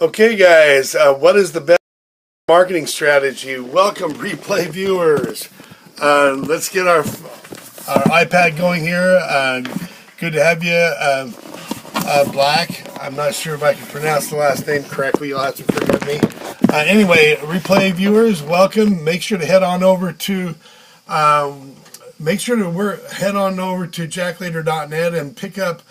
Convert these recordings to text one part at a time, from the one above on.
Okay, guys, what is the best marketing strategy? Welcome, replay viewers. Let's get our iPad going here. Good to have you, Black. I'm not sure if I can pronounce the last name correctly. You'll have to forgive me. Anyway, replay viewers, welcome. Make sure to head on over to JackLater.net and pick up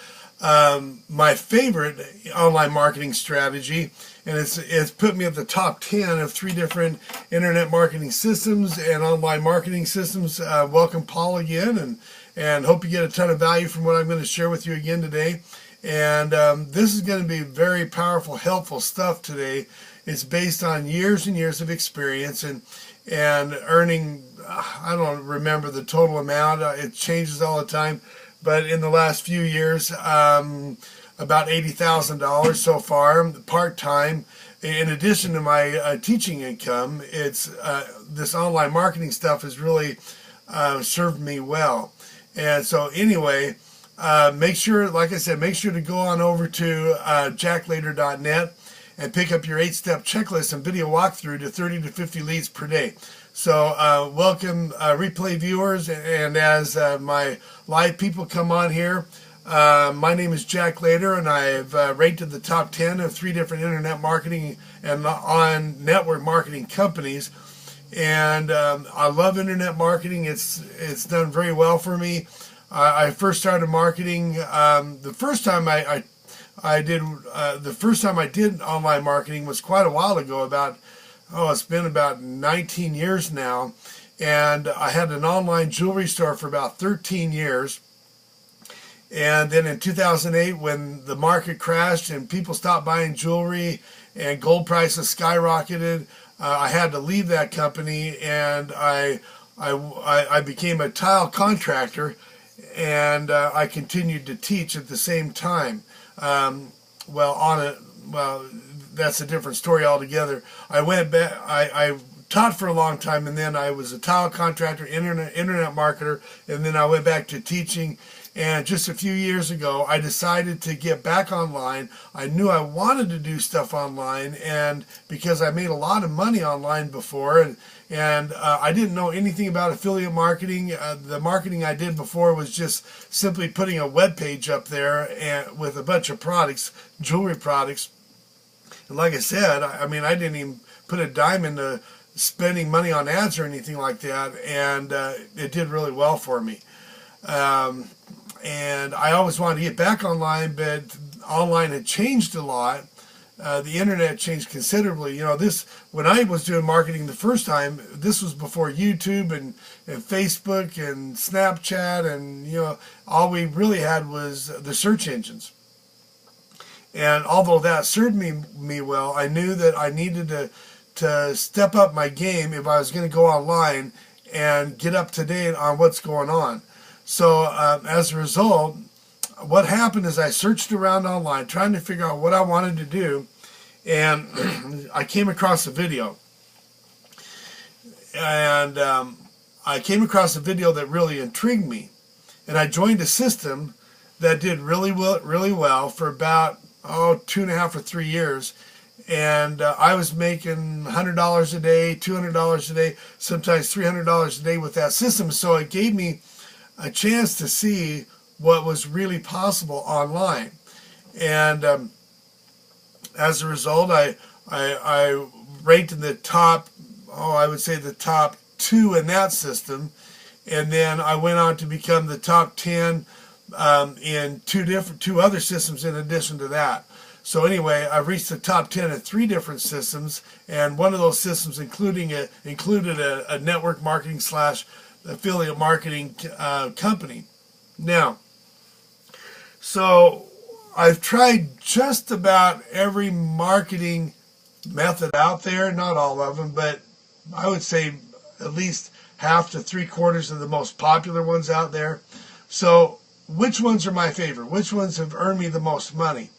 my favorite online marketing strategy, and it's put me at the top 10 of 3 different internet marketing systems and online marketing systems. Welcome, Paul, again, and hope you get a ton of value from what I'm going to share with you again today. And this is going to be very powerful, helpful stuff today. It's based on years and years of experience and earning, I don't remember the total amount. It changes all the time. But in the last few years, about $80,000 so far, part-time. In addition to my teaching income, it's this online marketing stuff has really served me well. And so anyway, make sure, like I said, make sure to go on over to JackLater.net and pick up your 8-step checklist and video walkthrough to 30 to 50 leads per day. So welcome, replay viewers, and as my live people come on here, my name is JackLater, and I've rated the top 10 of 3 different internet marketing and on network marketing companies. And I love internet marketing. It's done very well for me. I first started marketing the first time I did online marketing was quite a while ago, it's been about 19 years now, and I had an online jewelry store for about 13 years. And then in 2008, when the market crashed and people stopped buying jewelry and gold prices skyrocketed, I had to leave that company, and I became a tile contractor, and I continued to teach at the same time. That's a different story altogether. I went back. I taught for a long time, and then I was a tile contractor, internet marketer, and then I went back to teaching. And just a few years ago, I decided to get back online. I knew I wanted to do stuff online, and because I made a lot of money online before, and I didn't know anything about affiliate marketing. The marketing I did before was just simply putting a web page up there and with a bunch of products, jewelry products. And like I said, I mean, I didn't even put a dime into spending money on ads or anything like that, and it did really well for me. And I always wanted to get back online, but online had changed a lot. The internet changed considerably. You know, when I was doing marketing the first time, this was before YouTube and Facebook and Snapchat, and all we really had was the search engines. And although that served me well, I knew that I needed to step up my game if I was going to go online and get up to date on what's going on. So as a result, what happened is I searched around online trying to figure out what I wanted to do, and I came across a video. And I came across a video that really intrigued me. And I joined a system that did really well for about 2.5 or 3 years, and I was making $100 a day, $200 a day, sometimes $300 a day with that system. So it gave me a chance to see what was really possible online, and as a result, I ranked in the top, I would say the top 2 in that system, and then I went on to become the top 10 in 2 other systems in addition to that. So anyway, I've reached the top 10 in 3 different systems, and one of those systems included a network marketing / affiliate marketing company. Now, so I've tried just about every marketing method out there, not all of them, but I would say at least half to 3/4 of the most popular ones out there. So which ones are my favorite? Which ones have earned me the most money?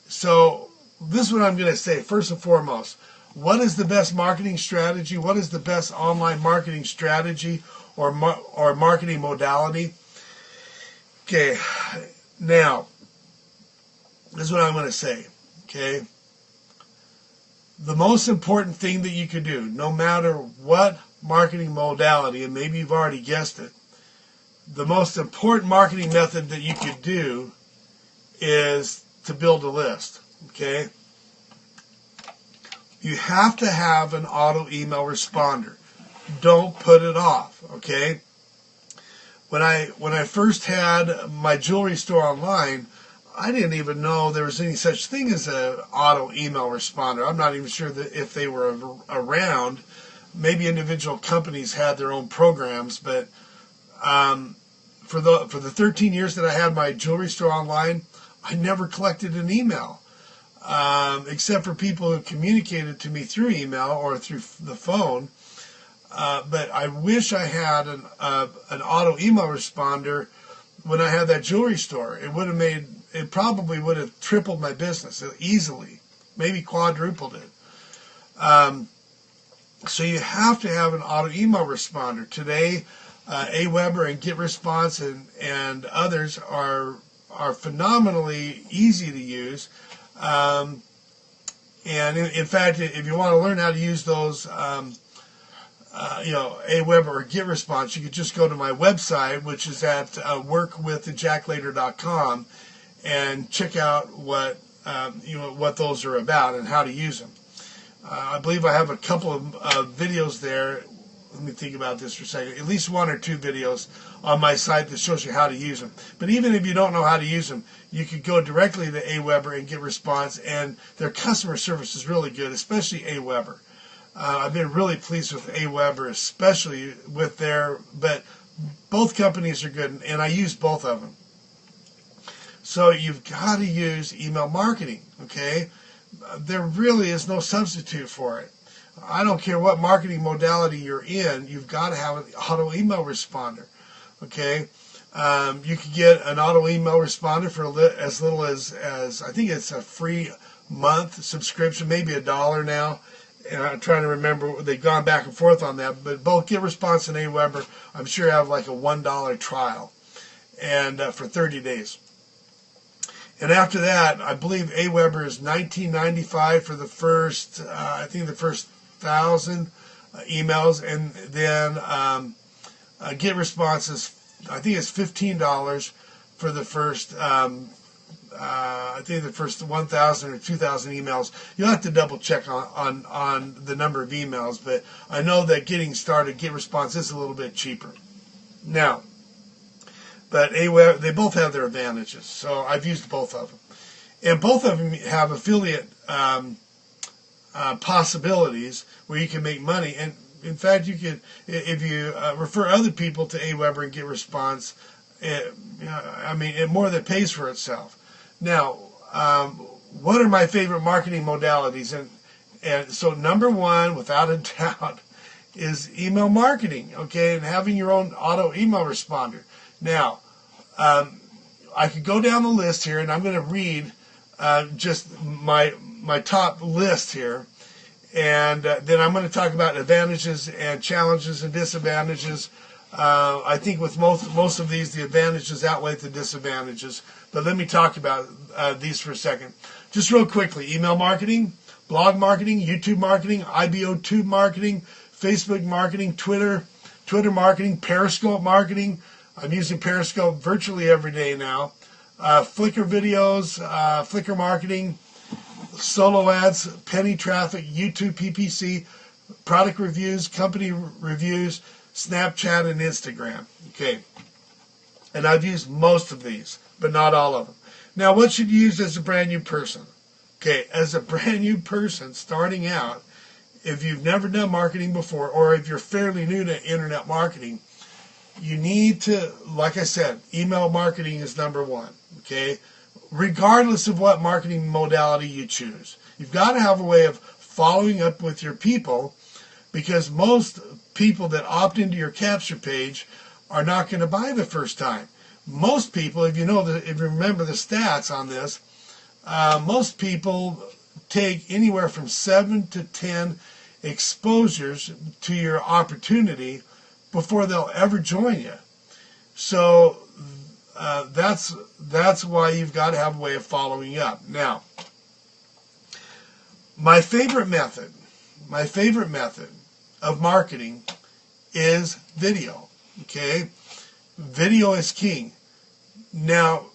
So this is what I'm going to say. First and foremost, what is the best marketing strategy? What is the best online marketing strategy or marketing modality? Okay, now, this is what I'm going to say. Okay? The most important thing that you could do, no matter what marketing modality, and maybe you've already guessed it, the most important marketing method that you could do is to build a list. Okay? You have to have an auto email responder. Don't put it off. Okay? When I first had my jewelry store online, I didn't even know there was any such thing as an auto email responder. I'm not even sure that if they were around. Maybe individual companies had their own programs, but for the 13 years that I had my jewelry store online, I never collected an email, except for people who communicated to me through email or through the phone. But I wish I had an auto email responder when I had that jewelry store. It probably would have tripled my business easily, maybe quadrupled it. So you have to have an auto email responder. Today, Aweber and GetResponse and others are phenomenally easy to use. And in fact, if you want to learn how to use those, Aweber or GetResponse, you could just go to my website, which is at workwithJackLater.com, and check out what those are about and how to use them. I believe I have a couple of videos there. Let me think about this for a second. At least one or two videos on my site that shows you how to use them. But even if you don't know how to use them, you could go directly to Aweber and GetResponse, and their customer service is really good, especially Aweber. I've been really pleased with Aweber, especially with but both companies are good, and I use both of them. So you've got to use email marketing, okay? There really is no substitute for it. I don't care what marketing modality you're in, you've got to have an auto email responder, okay? You can get an auto email responder for as little as I think it's a free month subscription, maybe $1 now. And I'm trying to remember, they've gone back and forth on that, but both GetResponse and Aweber, I'm sure have like a $1 trial, and for 30 days. And after that, I believe Aweber is $19.95 for the first, I think the first 1,000 emails, and then GetResponse is, I think it's $15 for the first, I think the first 1,000 or 2,000 emails. You'll have to double check on the number of emails, but I know that getting started, GetResponse is a little bit cheaper. Now, but Aweber, they both have their advantages, so I've used both of them. And both of them have affiliate possibilities where you can make money. And in fact, you could, if you refer other people to Aweber and GetResponse, it more than pays for itself. Now, what are my favorite marketing modalities? And so number one, without a doubt, is email marketing, okay, and having your own auto email responder. Now, I could go down the list here, and I'm going to read just my top list here, and then I'm going to talk about advantages and challenges and disadvantages. I think with most of these, the advantages outweigh the disadvantages. But let me talk about these for a second. Just real quickly, email marketing, blog marketing, YouTube marketing, IBO2 marketing, Facebook marketing, Twitter marketing, Periscope marketing. I'm using Periscope virtually every day now. Flickr videos, Flickr marketing, solo ads, penny traffic, YouTube PPC, product reviews, company reviews, Snapchat, and Instagram. Okay. And I've used most of these, but not all of them. Now, what should you use as a brand new person? Okay, as a brand new person starting out, if you've never done marketing before, or if you're fairly new to internet marketing, you need to, like I said, email marketing is number one, okay? Regardless of what marketing modality you choose. You've got to have a way of following up with your people, because most people that opt into your capture page are not going to buy the first time. Most people, if you remember the stats on this, most people take anywhere from 7 to 10 exposures to your opportunity before they'll ever join you. So that's why you've got to have a way of following up. Now, my favorite method of marketing is video. Okay, video is king. Now,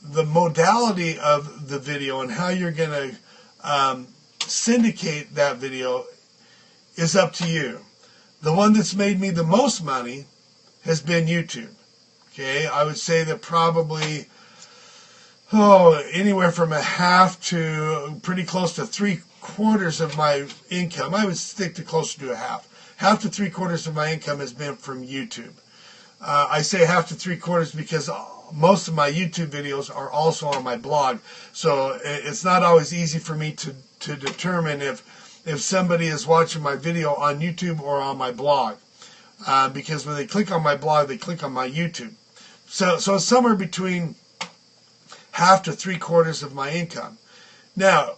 the modality of the video and how you're going to syndicate that video is up to you. The one that's made me the most money has been YouTube. Okay, I would say that probably anywhere from a half to pretty close to 3/4 of my income. I would stick to closer to a half. Half to 3/4 of my income has been from YouTube. I say half to 3/4 because most of my YouTube videos are also on my blog. So it's not always easy for me to determine if somebody is watching my video on YouTube or on my blog. Because when they click on my blog, they click on my YouTube. So it's somewhere between half to 3/4 of my income. Now,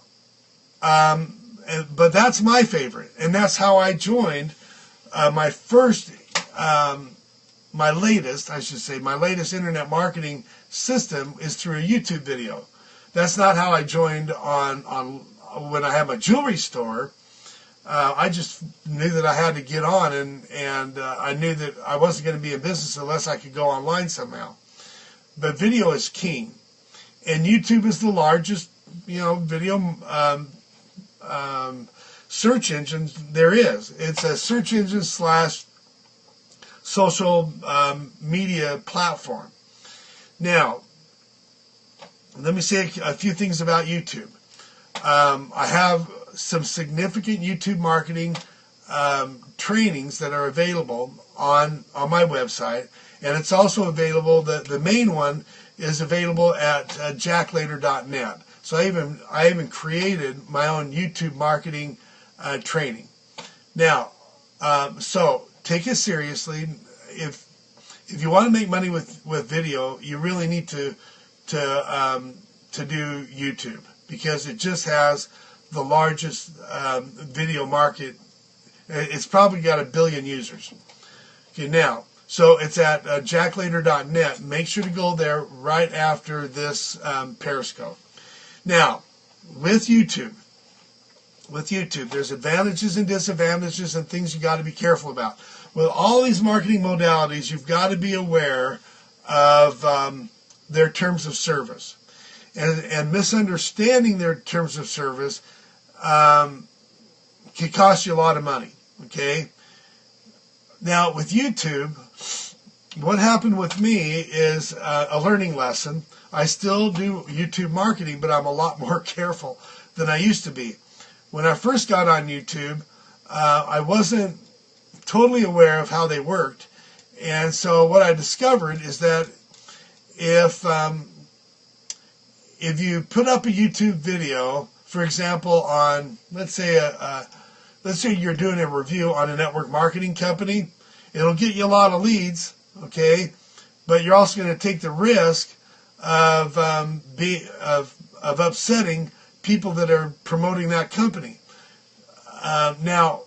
but that's my favorite, and that's how I joined my latest internet marketing system is through a YouTube video. That's not how I joined on when I had my jewelry store. I just knew that I had to get on, and I knew that I wasn't going to be in business unless I could go online somehow. But video is king, and YouTube is the largest, video search engine there is. It's a search engine / social media platform. Now, let me say a few things about YouTube. I have some significant YouTube marketing trainings that are available on my website, and it's also available. The main one is available at JackLater.net. So I even created my own YouTube marketing training. Now, so take it seriously. If you want to make money with video, you really need to do YouTube, because it just has the largest video market. It's probably got 1 billion users. Okay, now, so it's at JackLater.net. Make sure to go there right after this Periscope. Now, with YouTube, there's advantages and disadvantages and things you got to be careful about. With all these marketing modalities, you've got to be aware of their terms of service. And misunderstanding their terms of service can cost you a lot of money. Okay? Now, with YouTube, what happened with me is a learning lesson. I still do YouTube marketing, but I'm a lot more careful than I used to be. When I first got on YouTube, I wasn't totally aware of how they worked. And so what I discovered is that if you put up a YouTube video, for example, on, let's say you're doing a review on a network marketing company, it'll get you a lot of leads, okay? But you're also going to take the risk of upsetting people that are promoting that company. Now,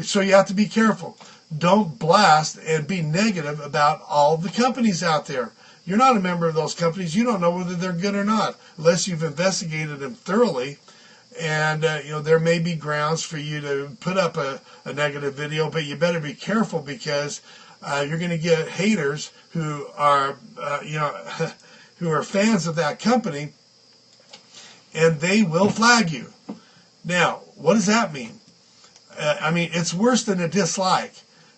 so you have to be careful. Don't blast and be negative about all the companies out there. You're not a member of those companies. You don't know whether they're good or not unless you've investigated them thoroughly. And there may be grounds for you to put up a negative video, but you better be careful, because you're going to get haters who are who are fans of that company, and they will flag you. Now, what does that mean? I mean, it's worse than a dislike,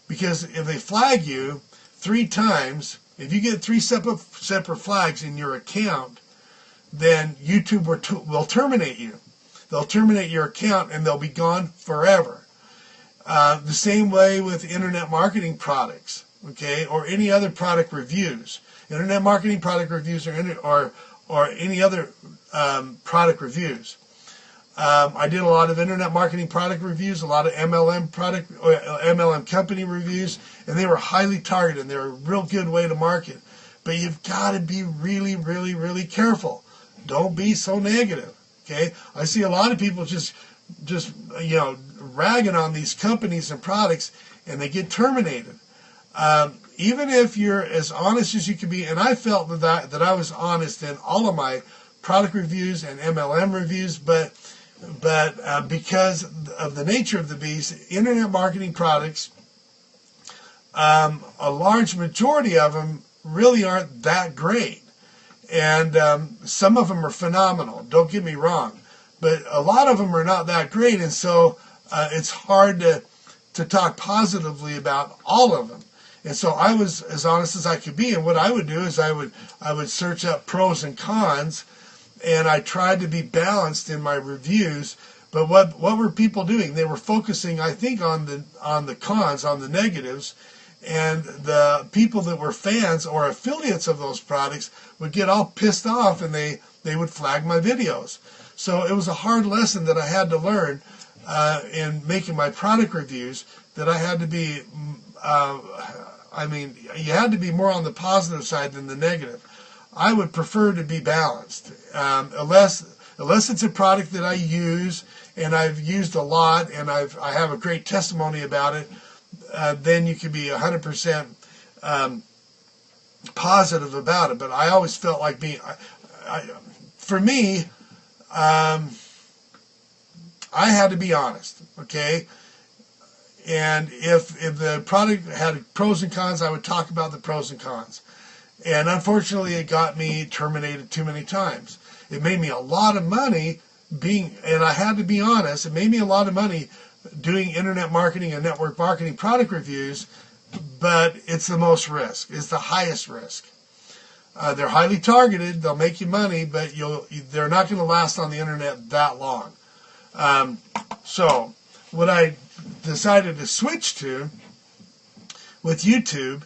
because if they flag you 3 times, if you get 3 separate flags in your account, then YouTube will terminate you. They'll terminate your account, and they'll be gone forever. The same way with internet marketing products, okay, or any other product reviews. Internet marketing product reviews or any other product reviews. I did a lot of internet marketing product reviews, a lot of MLM company reviews, and they were highly targeted. They're a real good way to market. But you've got to be really, really, really careful. Don't be so negative. Okay? I see a lot of people just ragging on these companies and products, and they get terminated. Even if you're as honest as you can be, and I felt that I was honest in all of my product reviews and MLM reviews, but But because of the nature of the beast, internet marketing products, a large majority of them really aren't that great. And some of them are phenomenal, don't get me wrong. But a lot of them are not that great, and so it's hard to talk positively about all of them. And so I was as honest as I could be, and what I would do is I would search up pros and cons, and I tried to be balanced in my reviews. But what were people doing? They were focusing, I think, on the cons, on the negatives, and the people that were fans or affiliates of those products would get all pissed off, and they would flag my videos. So it was a hard lesson that I had to learn in making my product reviews, that I had to be, you had to be more on the positive side than the negative. I would prefer to be balanced, unless it's a product that I use and I've used a lot and I have a great testimony about it. Then you can be 100% positive about it. But I always felt like for me, I had to be honest, okay? And if the product had pros and cons, I would talk about the pros and cons. And unfortunately, it got me terminated too many times. It made me a lot of money and I had to be honest, it made me a lot of money doing internet marketing and network marketing product reviews, but it's the most risk. It's the highest risk. They're highly targeted. They'll make you money, but they're not going to last on the internet that long. So what I decided to switch to with YouTube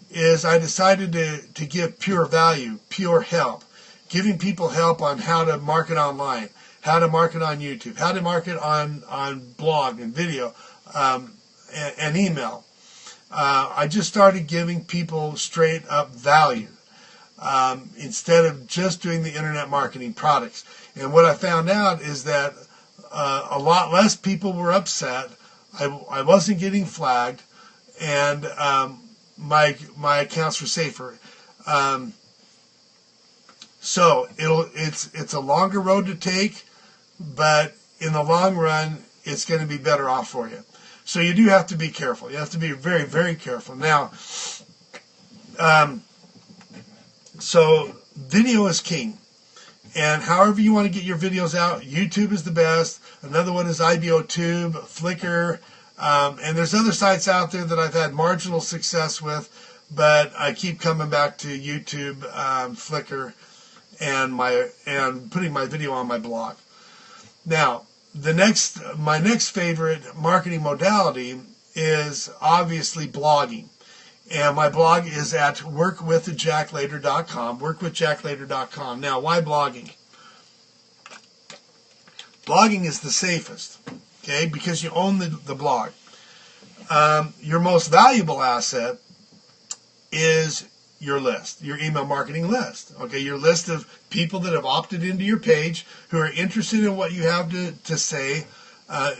is I decided to give pure value, pure help, giving people help on how to market online, how to market on YouTube, how to market on blog and video, and email. I just started giving people straight up value instead of just doing the internet marketing products. And what I found out is that a lot less people were upset. I wasn't getting flagged, and my accounts were safer. So it's a longer road to take, but in the long run, it's going to be better off for you. So you do have to be careful. You have to be very, very careful. Now, so video is king. And however you want to get your videos out, YouTube is the best. Another one is IBOTube, Flickr, and there's other sites out there that I've had marginal success with, but I keep coming back to YouTube, Flickr, and putting my video on my blog. Now, my next favorite marketing modality is obviously blogging. And my blog is at workwithJackLater.com, workwithJackLater.com. Now, why blogging? Blogging is the safest, okay, because you own the blog. Your most valuable asset is your list, your email marketing list, okay, your list of people that have opted into your page who are interested in what you have to say,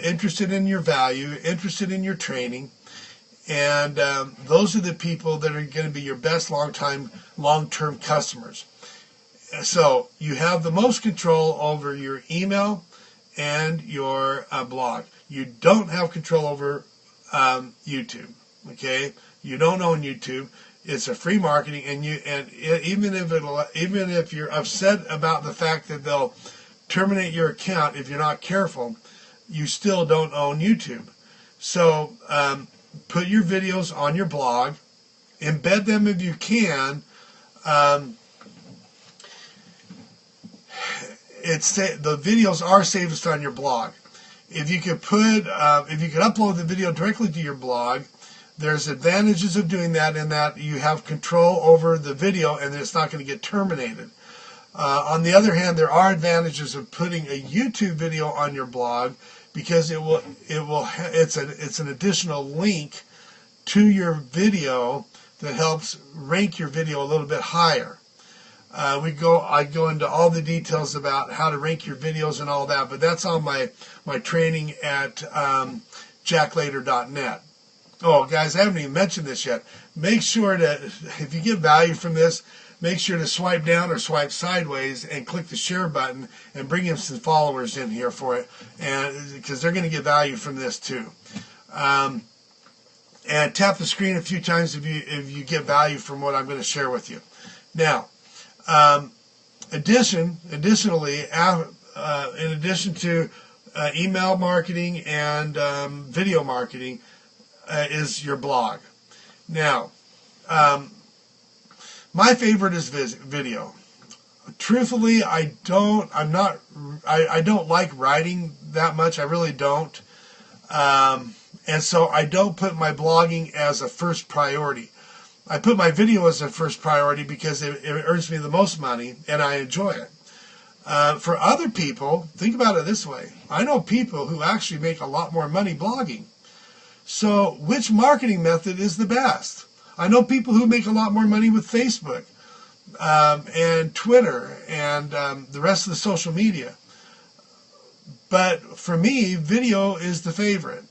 interested in your value, interested in your training. And those are the people that are going to be your best long-term customers. So you have the most control over your email and your blog. You don't have control over YouTube. Okay, you don't own YouTube. It's a free marketing, and even if you're upset about the fact that they'll terminate your account if you're not careful, you still don't own YouTube. So put your videos on your blog, embed them if you can. The videos are safest on your blog. If you could upload the video directly to your blog, there's advantages of doing that in that you have control over the video and it's not going to get terminated. On the other hand, there are advantages of putting a YouTube video on your blog, because it's an additional link to your video that helps rank your video a little bit higher. I go into all the details about how to rank your videos and all that, but that's on my training at JackLater.net. Oh, guys, I haven't even mentioned this yet. Make sure that if you get value from this, make sure to swipe down or swipe sideways and click the share button and bring in some followers in here for it, and because they're going to get value from this too. And tap the screen a few times if you get value from what I'm going to share with you. Now, additionally, in addition to email marketing and video marketing, is your blog. Now, my favorite is video. Truthfully, I don't like writing that much. I really don't. And so I don't put my blogging as a first priority. I put my video as a first priority because it earns me the most money and I enjoy it. For other people, think about it this way. I know people who actually make a lot more money blogging. So which marketing method is the best? I know people who make a lot more money with Facebook and Twitter and the rest of the social media. But for me, video is the favorite.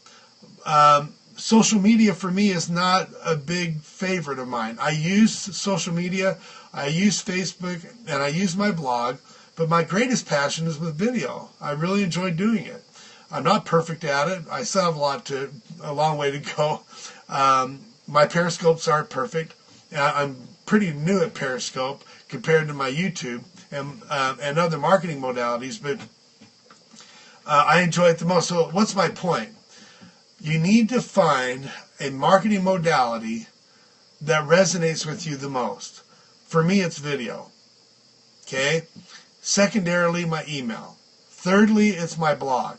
Social media for me is not a big favorite of mine. I use social media, I use Facebook, and I use my blog, but my greatest passion is with video. I really enjoy doing it. I'm not perfect at it. I still have a long way to go. My Periscopes aren't perfect. I'm pretty new at Periscope compared to my YouTube and other marketing modalities, but I enjoy it the most. So what's my point? You need to find a marketing modality that resonates with you the most. For me, it's video. Okay? Secondarily, my email. Thirdly, it's my blog.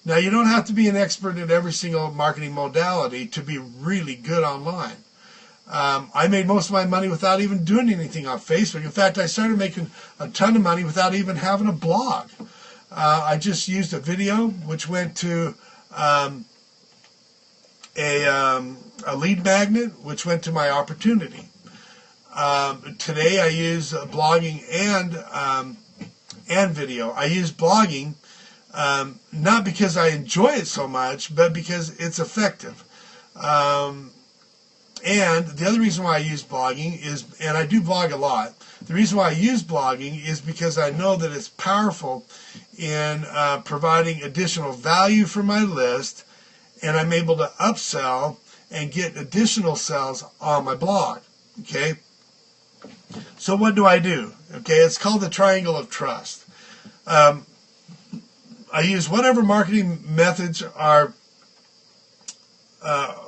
Now, you don't have to be an expert in every single marketing modality to be really good online. I made most of my money without even doing anything on Facebook. In fact, I started making a ton of money without even having a blog. I just used a video, which went to a lead magnet, which went to my opportunity. Today I use blogging and video. I use blogging not because I enjoy it so much, but because it's effective. And the other reason why I use blogging is, and I do blog a lot, the reason why I use blogging is because I know that it's powerful in providing additional value for my list, and I'm able to upsell and get additional sales on my blog. Okay? So what do I do? Okay, it's called the triangle of trust. I use whatever marketing methods are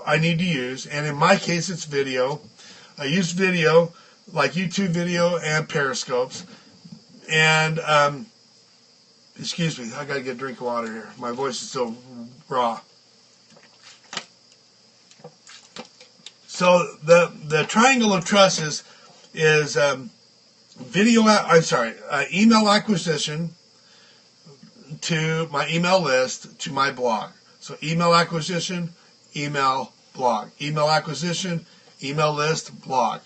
I need to use, and in my case it's video. I use video like YouTube video and Periscopes. And excuse me, I gotta get a drink of water here. My voice is still raw. So the triangle of trust is video. Email acquisition to my email list to my blog. So email acquisition, email, blog. Email acquisition, email list, blog.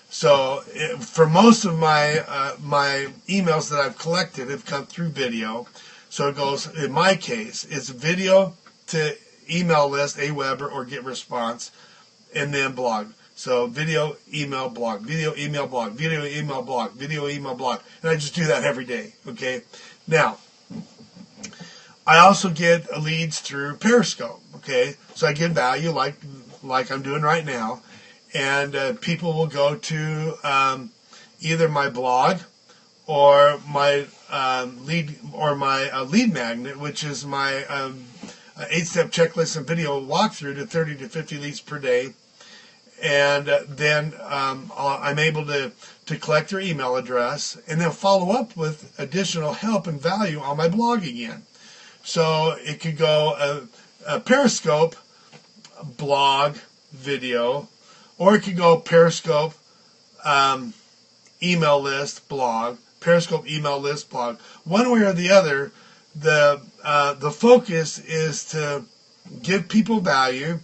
So for most of my my emails that I've collected have come through video. So it goes, in my case, it's video to email list, Aweber, or GetResponse, and then blog. So video, email, blog, video, email, blog, video, email, blog, video, email, blog. And I just do that every day, okay? Now, I also get leads through Periscope, okay? So I get value like I'm doing right now. And people will go to either my blog or my lead magnet, which is my 8-step checklist and video walkthrough to 30 to 50 leads per day. And then I'm able to collect their email address and then follow up with additional help and value on my blog again. So it could go a Periscope, blog, video, or it could go Periscope, email list, blog, Periscope, email list, blog. One way or the other, the focus is to give people value,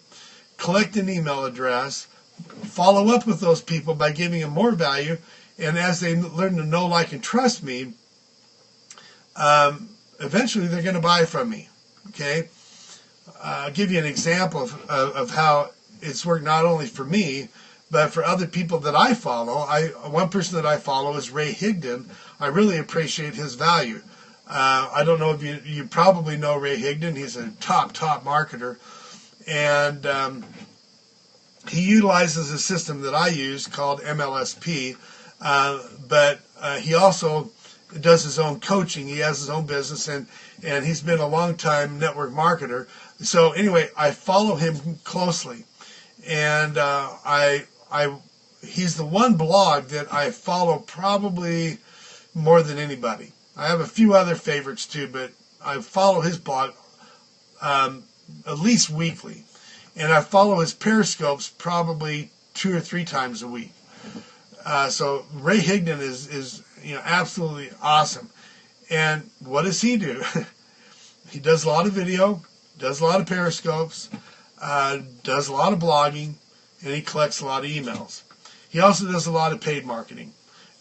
collect an email address, follow up with those people by giving them more value, and as they learn to know, like, and trust me, eventually they're going to buy from me. Okay? I'll give you an example of how it's worked not only for me, But for other people that I follow, one person that I follow is Ray Higdon. I really appreciate his value. I don't know if you probably know Ray Higdon. He's a top marketer. And he utilizes a system that I use called MLSP. But he also does his own coaching. He has his own business, and he's been a long-time network marketer. So anyway, I follow him closely. And he's the one blog that I follow probably more than anybody. I have a few other favorites too, but I follow his blog at least weekly, and I follow his Periscopes probably 2 or 3 times a week. So Ray Higdon is absolutely awesome. And what does he do? He does a lot of video, does a lot of Periscopes, does a lot of blogging, and he collects a lot of emails. He also does a lot of paid marketing.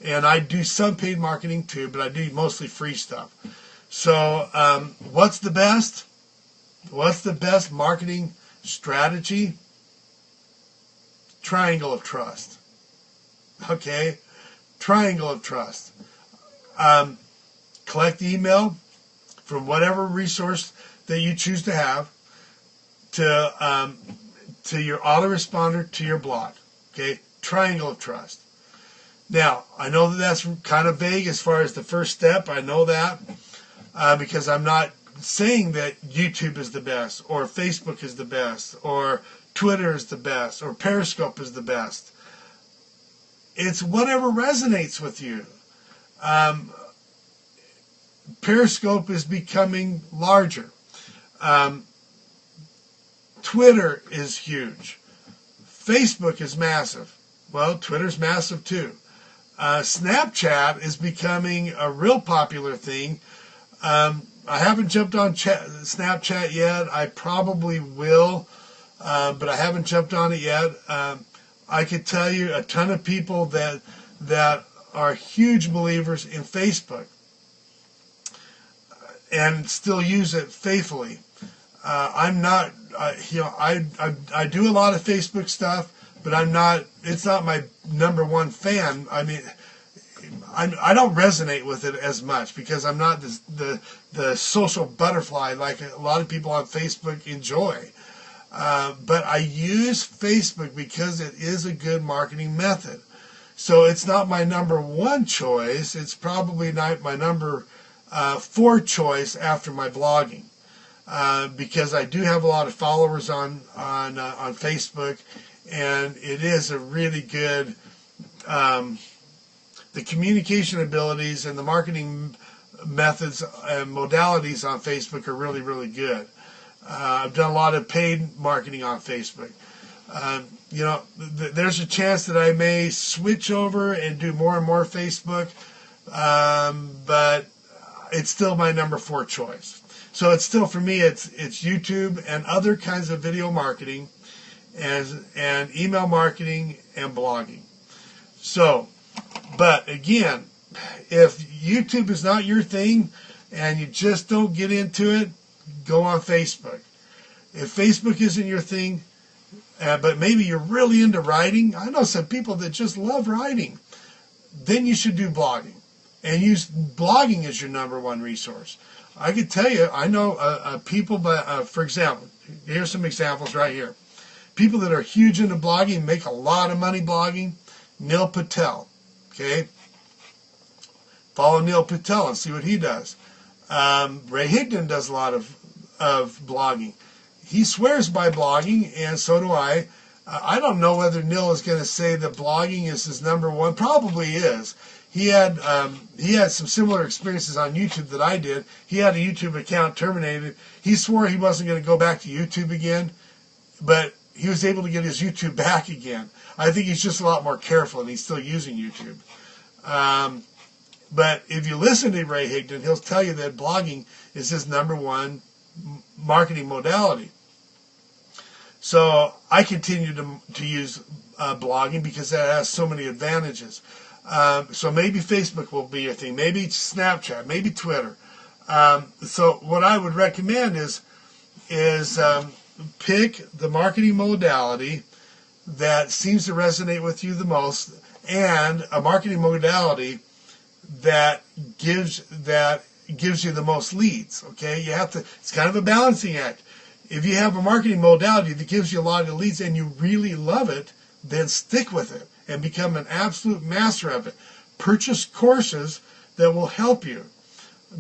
And I do some paid marketing too, but I do mostly free stuff. So what's the best? What's the best marketing strategy? Triangle of trust. Okay? Triangle of trust. Collect email from whatever resource that you choose to have to your autoresponder to your blog. Okay? Triangle of trust. Now, I know that that's kind of vague as far as the first step. I know that because I'm not saying that YouTube is the best, or Facebook is the best, or Twitter is the best, or Periscope is the best. It's whatever resonates with you. Periscope is becoming larger. Twitter is huge. Facebook is massive. Well, Twitter's massive too. Snapchat is becoming a real popular thing. I haven't jumped on Snapchat yet. I probably will, but I haven't jumped on it yet. I could tell you a ton of people that are huge believers in Facebook and still use it faithfully. I'm not, I do a lot of Facebook stuff, but it's not my number one fan. I mean, I don't resonate with it as much because I'm not the social butterfly like a lot of people on Facebook enjoy. But I use Facebook because it is a good marketing method. So it's not my number one choice. It's probably not my number 4 choice after my blogging. Because I do have a lot of followers on Facebook, and it is a really good, the communication abilities and the marketing methods and modalities on Facebook are really, really good. I've done a lot of paid marketing on Facebook. There's a chance that I may switch over and do more and more Facebook, but it's still my number 4 choice. So it's still, for me, it's YouTube and other kinds of video marketing and email marketing and blogging. So, but again, if YouTube is not your thing and you just don't get into it, go on Facebook. If Facebook isn't your thing, but maybe you're really into writing, I know some people that just love writing, then you should do blogging. And use blogging as your number 1 resource. I could tell you, I know people, for example, here's some examples right here. People that are huge into blogging, make a lot of money blogging. Neil Patel, okay? Follow Neil Patel and see what he does. Ray Higdon does a lot of blogging. He swears by blogging, and so do I. I don't know whether Neil is going to say that blogging is his number 1. Probably is. He had some similar experiences on YouTube that I did. He had a YouTube account terminated. He swore he wasn't going to go back to YouTube again, but he was able to get his YouTube back again. I think he's just a lot more careful, and he's still using YouTube. But if you listen to Ray Higdon, he'll tell you that blogging is his number 1 marketing modality. So I continue to use blogging because that has so many advantages. So maybe Facebook will be your thing, maybe Snapchat, maybe Twitter. So what I would recommend is pick the marketing modality that seems to resonate with you the most, and a marketing modality that gives you the most leads. Okay, you have to. It's kind of a balancing act. If you have a marketing modality that gives you a lot of leads and you really love it, then stick with it and become an absolute master of it. Purchase courses that will help you.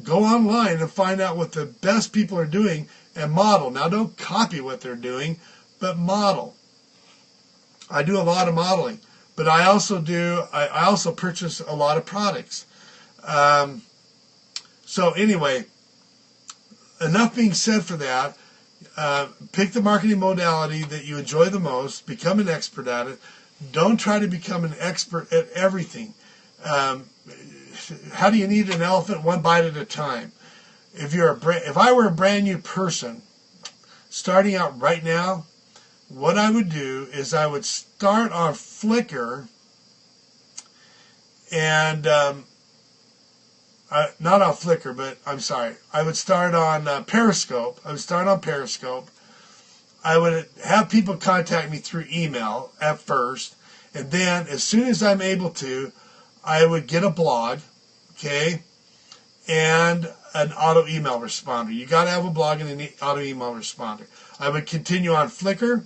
Go online and find out what the best people are doing and model. Now, don't copy what they're doing, but model. I do a lot of modeling, but I also purchase a lot of products. So anyway, enough being said for that. Pick the marketing modality that you enjoy the most. Become an expert at it. Don't try to become an expert at everything. How do you eat an elephant? One bite at a time. If I were a brand new person starting out right now, what I would do is I would start on Flickr and not on Flickr, but I'm sorry. I would start on Periscope. I would have people contact me through email at first, and then as soon as I'm able to, I would get a blog, okay, and an auto email responder. You got to have a blog and an auto email responder. I would continue on Flickr,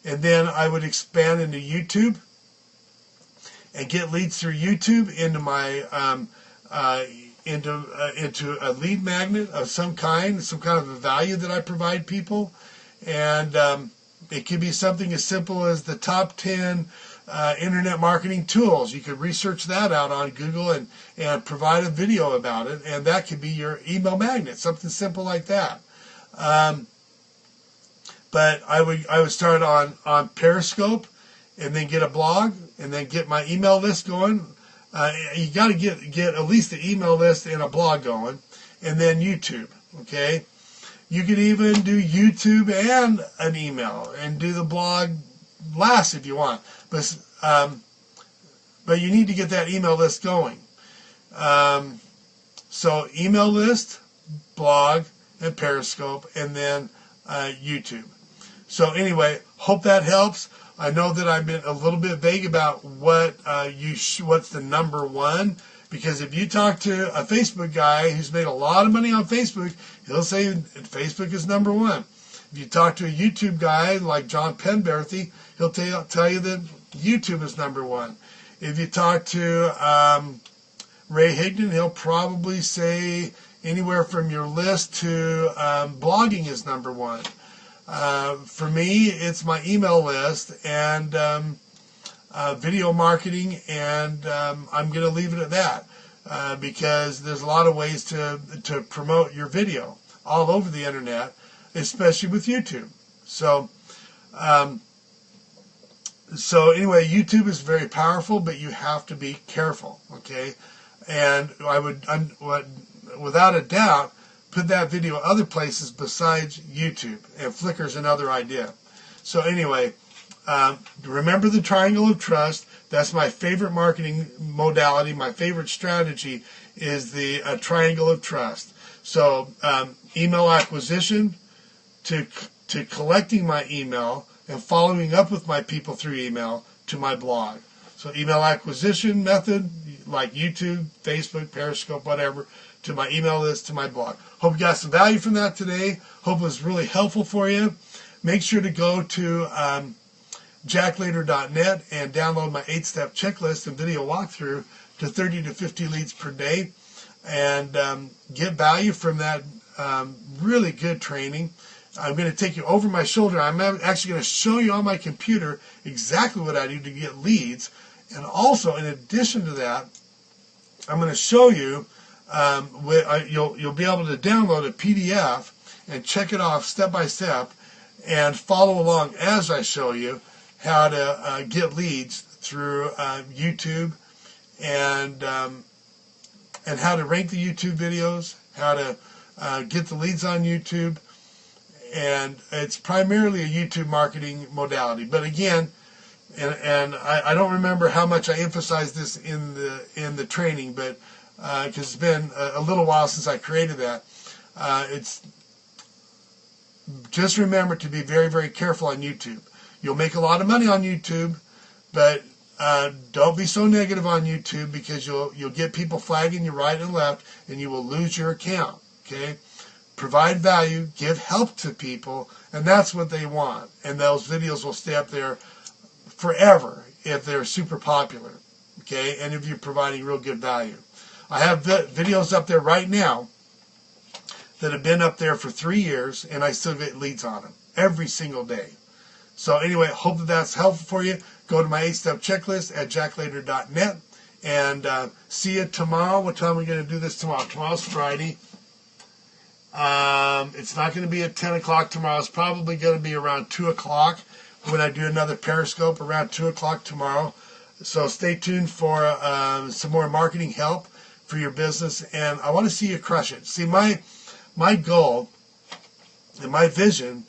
and then I would expand into YouTube and get leads through YouTube into my into a lead magnet of some kind of a value that I provide people. And it could be something as simple as the top 10 internet marketing tools. You could research that out on Google and provide a video about it, and that could be your email magnet, something simple like that. But I would start on Periscope, and then get a blog, and then get my email list going. You got to get at least the email list and a blog going, and then YouTube. Okay, you could even do YouTube and an email, and do the blog last if you want. But you need to get that email list going. So email list, blog, and Periscope, and then YouTube. So anyway, hope that helps. I know that I've been a little bit vague about what's the number one, because if you talk to a Facebook guy who's made a lot of money on Facebook, he'll say Facebook is number one. If you talk to a YouTube guy like John Penberthy, he'll tell you that YouTube is number one. If you talk to Ray Higdon, he'll probably say anywhere from your list to blogging is number one. For me, it's my email list and video marketing, and I'm going to leave it at that because there's a lot of ways to promote your video all over the internet, especially with YouTube. So anyway, YouTube is very powerful, but you have to be careful, okay? And I would, without a doubt, put that video other places besides YouTube, and Flickr's another idea. So anyway, remember the triangle of trust. That's my favorite marketing modality. My favorite strategy is the triangle of trust. So email acquisition to collecting my email and following up with my people through email to my blog. So email acquisition method like YouTube, Facebook, Periscope, whatever, to my email list, to my blog. Hope you got some value from that today. Hope it was really helpful for you. Make sure to go to JackLater.net and download my 8-step checklist and video walkthrough to 30 to 50 leads per day, and get value from that really good training. I'm going to take you over my shoulder. I'm actually going to show you on my computer exactly what I do to get leads. And also, in addition to that, I'm going to show you, you'll be able to download a PDF and check it off step by step and follow along as I show you how to get leads through YouTube, and how to rank the YouTube videos, how to get the leads on YouTube. And it's primarily a YouTube marketing modality. But again, and I don't remember how much I emphasized this in the training, but because it's been a little while since I created that. It's just remember to be very, very careful on YouTube. You'll make a lot of money on YouTube, but don't be so negative on YouTube, because you'll get people flagging you right and left, and you will lose your account. Okay, provide value, give help to people, and that's what they want. And those videos will stay up there forever if they're super popular. Okay, and if you're providing real good value. I have videos up there right now that have been up there for 3 years, and I still get leads on them every single day. So anyway, hope that that's helpful for you. Go to my 8-step checklist at JackLater.net, and see you tomorrow. What time are we going to do this tomorrow? Tomorrow's Friday. It's not going to be at 10 o'clock tomorrow. It's probably going to be around 2 o'clock when I do another Periscope around 2 o'clock tomorrow. So stay tuned for some more marketing help for your business, and I want to see you crush it. See, my goal and my vision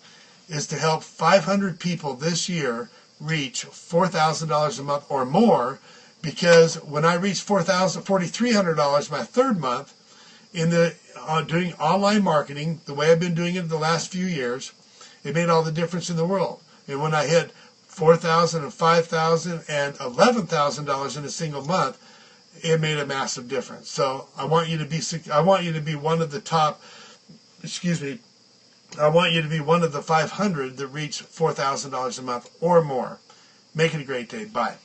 is to help 500 people this year reach $4,000 a month or more, because when I reached $4,300 my third month in the doing online marketing, the way I've been doing it the last few years, it made all the difference in the world. And when I hit $4,000 and $5,000 and $11,000 in a single month, it made a massive difference. So I want you to be one of the top. I want you to be one of the 500 that reach $4,000 a month or more. Make it a great day. Bye.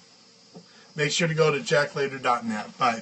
Make sure to go to JackLater.net. Bye.